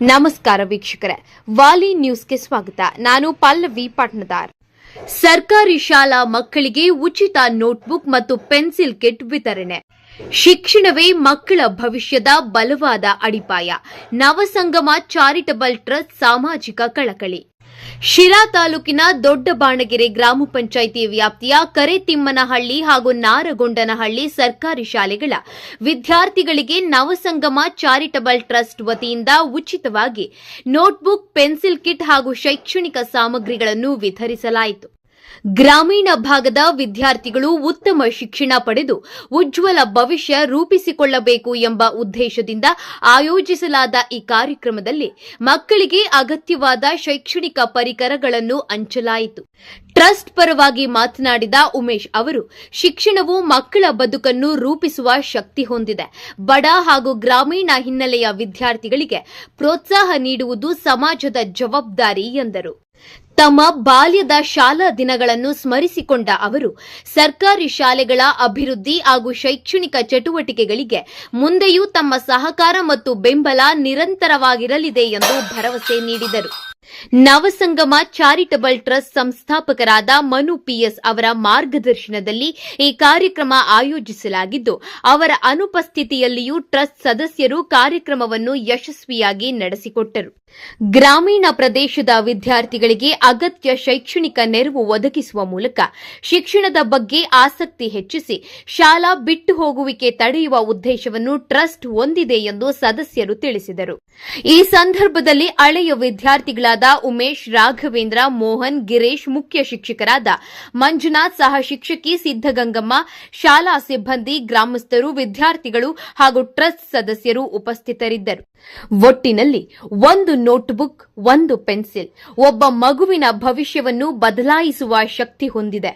ನಮಸ್ಕಾರ ವೀಕ್ಷಕರೇ, ವಾಲಿ ನ್ಯೂಸ್ಗೆ ಸ್ವಾಗತ. ನಾನು ಪಲ್ಲವಿ ಪಟ್ನದಾರ್. ಸರ್ಕಾರಿ ಶಾಲಾ ಮಕ್ಕಳಿಗೆ ಉಚಿತ ನೋಟ್ಬುಕ್ ಮತ್ತು ಪೆನ್ಸಿಲ್ ಕಿಟ್ ವಿತರಣೆ. ಶಿಕ್ಷಣವೇ ಮಕ್ಕಳ ಭವಿಷ್ಯದ ಬಲವಾದ ಅಡಿಪಾಯ. ನವಸಂಗಮ ಚಾರಿಟಬಲ್ ಟ್ರಸ್ಟ್ ಸಾಮಾಜಿಕ ಕಳಕಳಿ. ಶಿರಾ ತಾಲೂಕಿನ ದೊಡ್ಡಬಾಣಗೆರೆ ಗ್ರಾಮ ಪಂಚಾಯಿತಿ ವ್ಯಾಪ್ತಿಯ ಕರೆತಿಮ್ಮನಹಳ್ಳಿ ಹಾಗೂ ನಾರಗೊಂಡನಹಳ್ಳಿ ಸರ್ಕಾರಿ ಶಾಲೆಗಳ ವಿದ್ಯಾರ್ಥಿಗಳಿಗೆ ನವಸಂಗಮ ಚಾರಿಟಬಲ್ ಟ್ರಸ್ಟ್ ವತಿಯಿಂದ ಉಚಿತವಾಗಿ ನೋಟ್ಬುಕ್, ಪೆನ್ಸಿಲ್ ಕಿಟ್ ಹಾಗೂ ಶೈಕ್ಷಣಿಕ ಸಾಮಗ್ರಿಗಳನ್ನು ವಿತರಿಸಲಾಯಿತು. ಗ್ರಾಮೀಣ ಭಾಗದ ವಿದ್ಯಾರ್ಥಿಗಳು ಉತ್ತಮ ಶಿಕ್ಷಣ ಪಡೆದು ಉಜ್ವಲ ಭವಿಷ್ಯ ರೂಪಿಸಿಕೊಳ್ಳಬೇಕು ಎಂಬ ಉದ್ದೇಶದಿಂದ ಆಯೋಜಿಸಲಾದ ಈ ಕಾರ್ಯಕ್ರಮದಲ್ಲಿ ಮಕ್ಕಳಿಗೆ ಅಗತ್ಯವಾದ ಶೈಕ್ಷಣಿಕ ಪರಿಕರಗಳನ್ನು ಹಂಚಲಾಯಿತು. ಟ್ರಸ್ಟ್ ಪರವಾಗಿ ಮಾತನಾಡಿದ ಉಮೇಶ್ ಅವರು, ಶಿಕ್ಷಣವು ಮಕ್ಕಳ ಬದುಕನ್ನು ರೂಪಿಸುವ ಶಕ್ತಿ ಹೊಂದಿದೆ. ಬಡ ಹಾಗೂ ಗ್ರಾಮೀಣ ಹಿನ್ನೆಲೆಯ ವಿದ್ಯಾರ್ಥಿಗಳಿಗೆ ಪ್ರೋತ್ಸಾಹ ನೀಡುವುದು ಸಮಾಜದ ಜವಾಬ್ದಾರಿ ಎಂದರು. ತಮ್ಮ ಬಾಲ್ಯದ ಶಾಲಾ ದಿನಗಳನ್ನು ಸ್ಮರಿಸಿಕೊಂಡ ಅವರು, ಸರ್ಕಾರಿ ಶಾಲೆಗಳ ಅಭಿವೃದ್ಧಿ ಹಾಗೂ ಶೈಕ್ಷಣಿಕ ಚಟುವಟಿಕೆಗಳಿಗೆ ಮುಂದೆಯೂ ತಮ್ಮ ಸಹಕಾರ ಮತ್ತು ಬೆಂಬಲ ನಿರಂತರವಾಗಿರಲಿದೆ ಎಂದು ಭರವಸೆ ನೀಡಿದರು. ನವಸಂಗಮ ಚಾರಿಟಬಲ್ ಟ್ರಸ್ಟ್ ಸಂಸ್ಥಾಪಕರಾದ ಮನು ಪಿಎಸ್ ಅವರ ಮಾರ್ಗದರ್ಶನದಲ್ಲಿ ಈ ಕಾರ್ಯಕ್ರಮ ಆಯೋಜಿಸಲಾಗಿದ್ದು, ಅವರ ಅನುಪಸ್ಥಿತಿಯಲ್ಲಿಯೂ ಟ್ರಸ್ಟ್ ಸದಸ್ಯರು ಕಾರ್ಯಕ್ರಮವನ್ನು ಯಶಸ್ವಿಯಾಗಿ ನಡೆಸಿಕೊಟ್ಟರು. ಗ್ರಾಮೀಣ ಪ್ರದೇಶದ ವಿದ್ಯಾರ್ಥಿಗಳಿಗೆ ಅಗತ್ಯ ಶೈಕ್ಷಣಿಕ ನೆರವು ಒದಗಿಸುವ ಮೂಲಕ ಶಿಕ್ಷಣದ ಬಗ್ಗೆ ಆಸಕ್ತಿ ಹೆಚ್ಚಿಸಿ ಶಾಲಾ ಬಿಟ್ಟು ಹೋಗುವಿಕೆ ತಡೆಯುವ ಉದ್ದೇಶವನ್ನು ಟ್ರಸ್ಟ್ ಹೊಂದಿದೆ ಎಂದು ಸದಸ್ಯರು ತಿಳಿಸಿದರು. ಈ ಸಂದರ್ಭದಲ್ಲಿ ಹಳೆಯ ವಿದ್ಯಾರ್ಥಿಗಳಾದ ಉಮೇಶ್, ರಾಘವೇಂದ್ರ, ಮೋಹನ್, ಗಿರೀಶ್, ಮುಖ್ಯ ಶಿಕ್ಷಕರಾದ ಮಂಜುನಾಥ್, ಸಹ ಶಿಕ್ಷಕಿ ಸಿದ್ದಗಂಗಮ್ಮ, ಶಾಲಾ ಸಿಬ್ಬಂದಿ, ಗ್ರಾಮಸ್ಥರು, ವಿದ್ಯಾರ್ಥಿಗಳು ಹಾಗೂ ಟ್ರಸ್ಟ್ ಸದಸ್ಯರು ಉಪಸ್ಥಿತರಿದ್ದರು. ಒಟ್ಟಿನಲ್ಲಿ ಒಂದು ನೋಟ್ಬುಕ್, ಒಂದು ಪೆನ್ಸಿಲ್ ಒಬ್ಬ ಮಗುವಿನ ಭವಿಷ್ಯವನ್ನು ಬದಲಾಯಿಸುವ ಶಕ್ತಿ ಹೊಂದಿದೆ.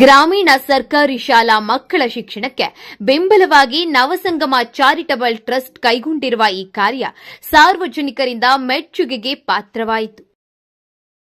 ಗ್ರಾಮೀಣ ಸರ್ಕಾರಿ ಶಾಲಾ ಮಕ್ಕಳ ಶಿಕ್ಷಣಕ್ಕೆ ಬೆಂಬಲವಾಗಿ ನವಸಂಗಮ ಚಾರಿಟಬಲ್ ಟ್ರಸ್ಟ್ ಕೈಗೊಂಡಿರುವ ಈ ಕಾರ್ಯ ಸಾರ್ವಜನಿಕರಿಂದ ಮೆಚ್ಚುಗೆಗೆ ಪಾತ್ರವಾಯಿತು.